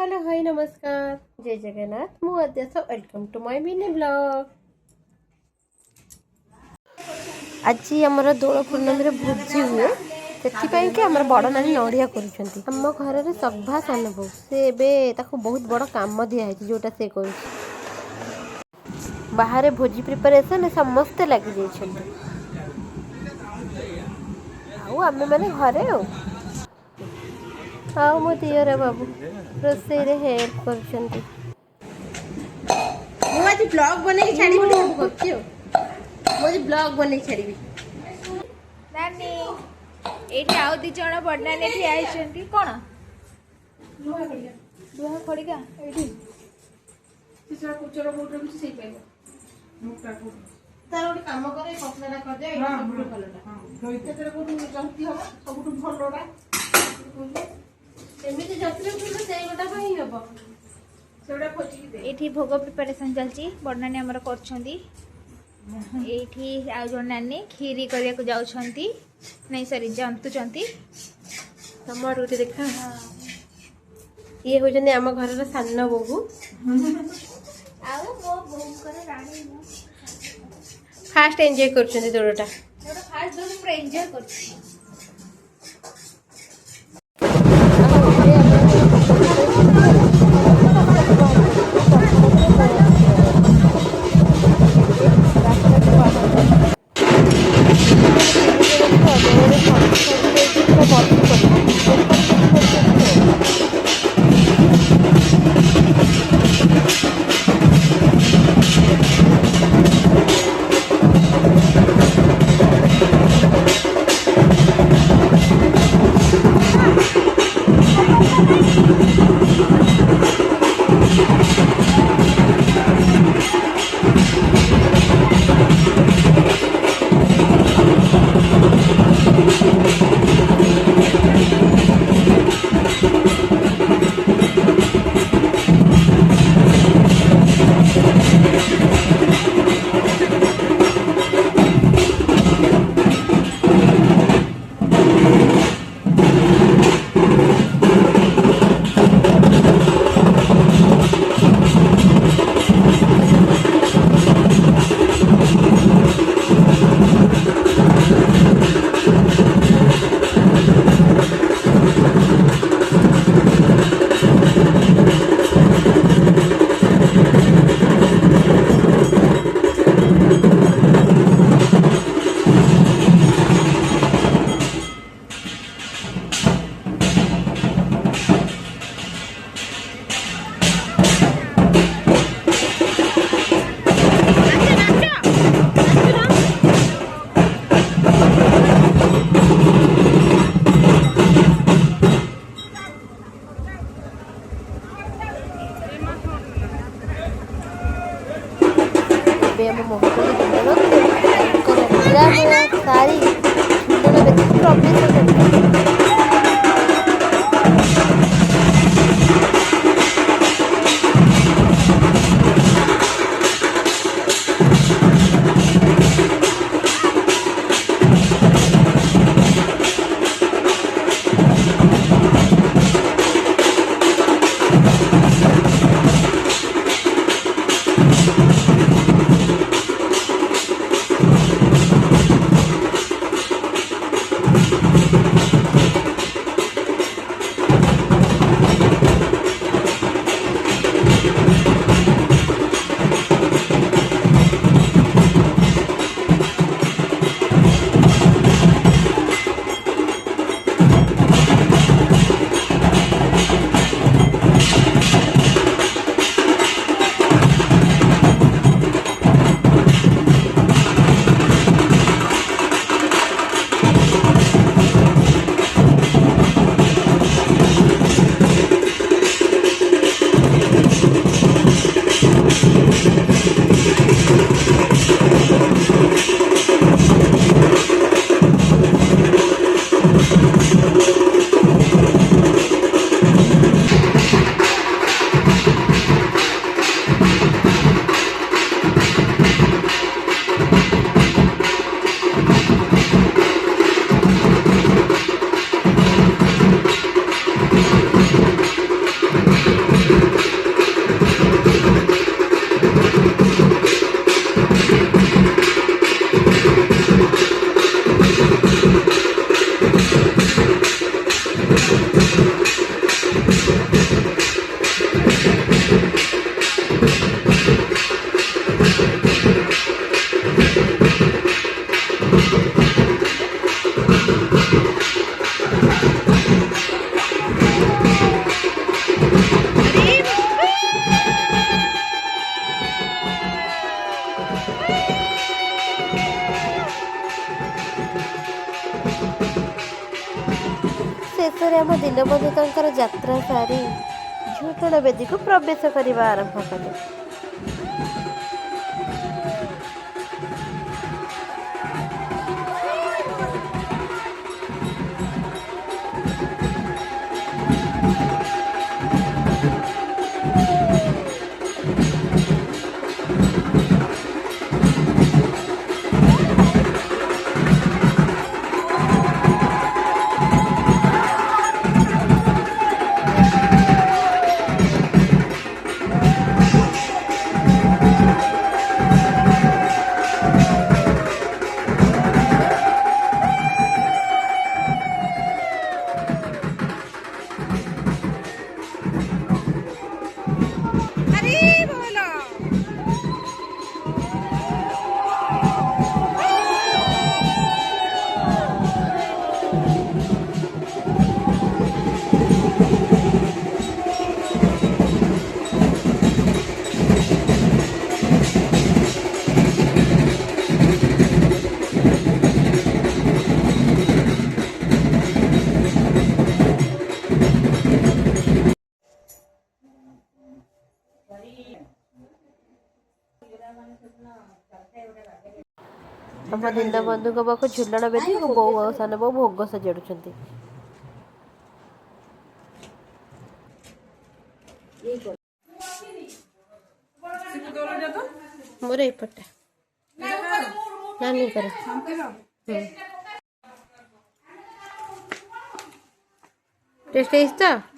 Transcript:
Hello hi नमस्कार जय जगन्नाथ मु Adyasa welcome to my mini blog. आज आमर दोल पूर्णमी भोजी हुए से आम बड़ नानी नड़िया करम घर सभा सान बो से बहुत बड़ कम दिखाई जोटा से कर बाहर भोजी प्रिपरेशन समस्ते लगी आमे मैंने घरे आओ मो दियर बाबू रोसे हेल्प कर आज ब्लॉग बने छाड़ी ब्लॉग बने छाड़ी नानी एठी आउ दी जण बडनाने एठी आइछंती कोन दुहा खड़िका एठी किसरा कुचरो बोटम से पाइबो मोटा को तार ओडी काम करे पतलाटा कर दे एटा सब भलटा हां तेरे को जंती हो सबटु भलोडा एमिति जत्रे फुल सेई गोटा पई हबो सेडा खोजी दे एठी भोग प्रिपरेशन चलची बडनाने हमर करछंती एठी आउ जण नानी खीरी करिया को जाउछंती नहीं सॉरी जंतुचंती तमर उठी देखा ये हो जने आम घर रा सान्न बोहू आउ मो बोहू करे रानी मो फास्ट एंजॉय करछंती दोडोटा मोर फास्ट दोन पूरा एंजॉय करछी सारी ଦୀନବନ୍ଧୁ ତାଙ୍କର ଯାତ୍ରା ସାରି ଝୁଟଣ ବେଦୀକୁ ପ୍ରବେଶ କରିବା ଆରମ୍ଭ କଲେ। ଆମ ଦୀନବନ୍ଧୁଙ୍କ ପାଖକୁ ଝୁଲଣ ବେଦୀ ଓ ବୋଉ ଆଉ ସାନ ବୋଉ ଭୋଗ ସଜାଡୁଛନ୍ତି। ମୋର ଏଇପଟା ନାନୀଙ୍କର ଟେଷ୍ଟ ହେଇଛି ତ।